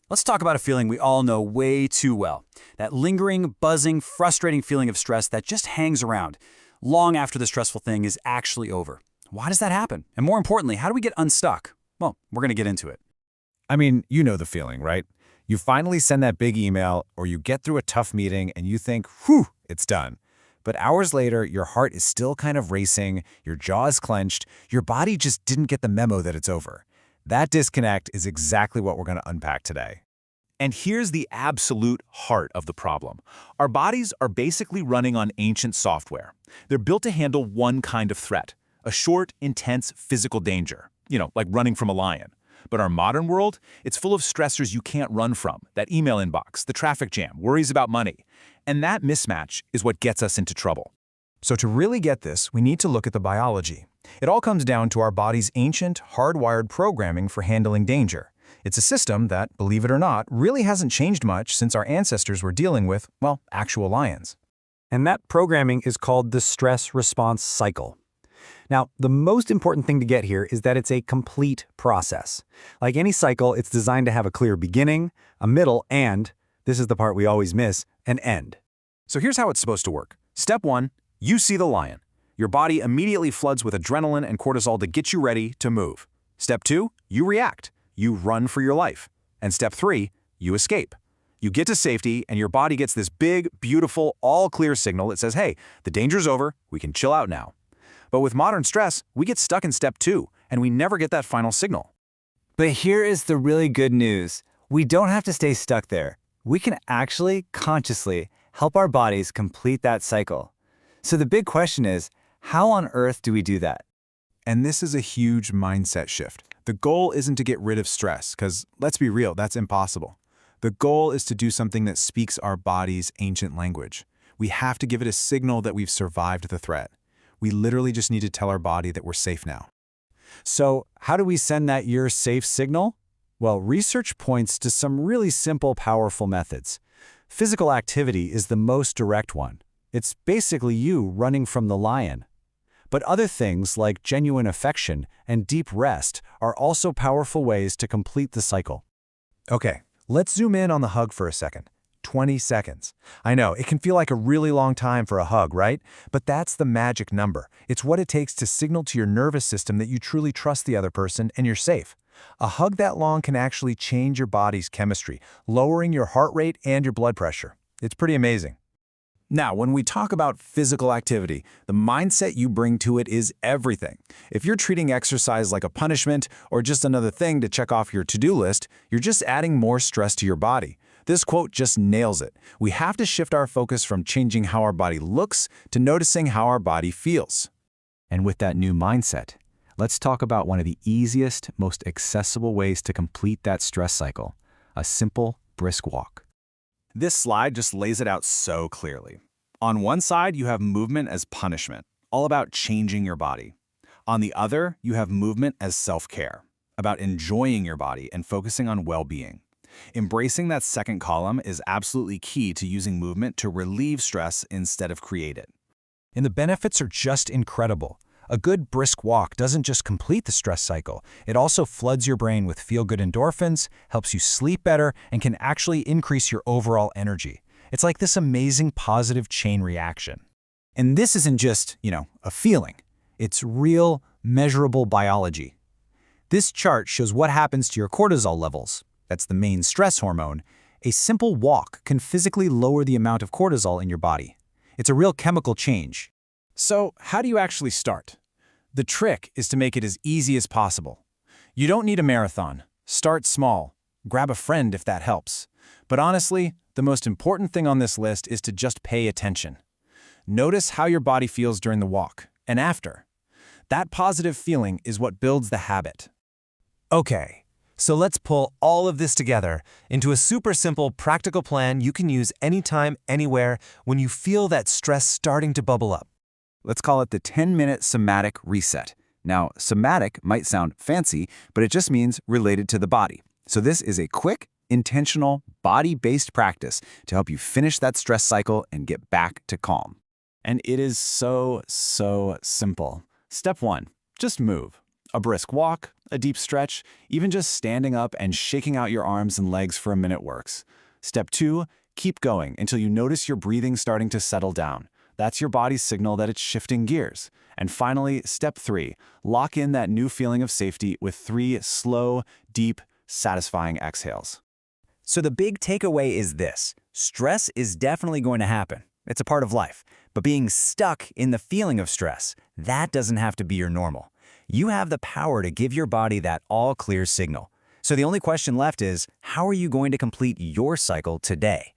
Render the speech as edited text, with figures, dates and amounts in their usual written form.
Let's talk about a feeling we all know way too well. That lingering, buzzing, frustrating feeling of stress that just hangs around long after the stressful thing is actually over. Why does that happen? And more importantly, how do we get unstuck? Well, we're going to get into it. I mean, you know the feeling, right? You finally send that big email or you get through a tough meeting and you think, whew, it's done. But hours later, your heart is still kind of racing, your jaw is clenched, your body just didn't get the memo that it's over. That disconnect is exactly what we're going to unpack today. And here's the absolute heart of the problem. Our bodies are basically running on ancient software. They're built to handle one kind of threat, a short, intense physical danger, like running from a lion. But our modern world, it's full of stressors you can't run from, that email inbox, the traffic jam, worries about money. And that mismatch is what gets us into trouble. So to really get this, we need to look at the biology. It all comes down to our body's ancient, hardwired programming for handling danger. It's a system that, believe it or not, really hasn't changed much since our ancestors were dealing with, well, actual lions. And that programming is called the stress response cycle. Now, the most important thing to get here is that it's a complete process. Like any cycle, it's designed to have a clear beginning, a middle, and, this is the part we always miss, an end. So here's how it's supposed to work. Step 1, you see the lion. Your body immediately floods with adrenaline and cortisol to get you ready to move. Step 2, you react. You run for your life. And step 3, you escape. You get to safety and your body gets this big, beautiful, all-clear signal that says, hey, the danger's over, we can chill out now. But with modern stress, we get stuck in step 2, and we never get that final signal. But here is the really good news. We don't have to stay stuck there. We can actually, consciously, help our bodies complete that cycle. So the big question is, how on earth do we do that? And this is a huge mindset shift. The goal isn't to get rid of stress, because let's be real, that's impossible. The goal is to do something that speaks our body's ancient language. We have to give it a signal that we've survived the threat. We literally just need to tell our body that we're safe now. So how do we send that "you're safe" signal? Well, research points to some really simple, powerful methods. Physical activity is the most direct one. It's basically you running from the lion. But other things like genuine affection and deep rest are also powerful ways to complete the cycle. Okay, let's zoom in on the hug for a second. 20 seconds. I know, it can feel like a really long time for a hug, right? But that's the magic number. It's what it takes to signal to your nervous system that you truly trust the other person and you're safe. A hug that long can actually change your body's chemistry, lowering your heart rate and your blood pressure. It's pretty amazing. Now, when we talk about physical activity, the mindset you bring to it is everything. If you're treating exercise like a punishment or just another thing to check off your to-do list, you're just adding more stress to your body. This quote just nails it. We have to shift our focus from changing how our body looks to noticing how our body feels. And with that new mindset, let's talk about one of the easiest, most accessible ways to complete that stress cycle, a simple, brisk walk. This slide just lays it out so clearly. On one side, you have movement as punishment, all about changing your body. On the other, you have movement as self-care, about enjoying your body and focusing on well-being. Embracing that second column is absolutely key to using movement to relieve stress instead of create it. And the benefits are just incredible. A good brisk walk doesn't just complete the stress cycle, it also floods your brain with feel-good endorphins, helps you sleep better, and can actually increase your overall energy. It's like this amazing positive chain reaction. And this isn't just, a feeling. It's real, measurable biology. This chart shows what happens to your cortisol levels. That's the main stress hormone. A simple walk can physically lower the amount of cortisol in your body. It's a real chemical change. So, how do you actually start? The trick is to make it as easy as possible. You don't need a marathon. Start small. Grab a friend if that helps. But honestly, the most important thing on this list is to just pay attention. Notice how your body feels during the walk and after. That positive feeling is what builds the habit. Okay, so let's pull all of this together into a super simple, practical plan you can use anytime, anywhere, when you feel that stress starting to bubble up. Let's call it the 10-minute somatic reset. Now, somatic might sound fancy, but it just means related to the body. So this is a quick, intentional, body-based practice to help you finish that stress cycle and get back to calm. And it is so simple. Step 1, just move. A brisk walk, a deep stretch, even just standing up and shaking out your arms and legs for a minute works. Step 2, keep going until you notice your breathing starting to settle down. That's your body's signal that it's shifting gears. And finally, step 3, lock in that new feeling of safety with 3 slow, deep, satisfying exhales. So the big takeaway is this: stress is definitely going to happen. It's a part of life. But being stuck in the feeling of stress, that doesn't have to be your normal. You have the power to give your body that all-clear signal. So the only question left is, how are you going to complete your cycle today?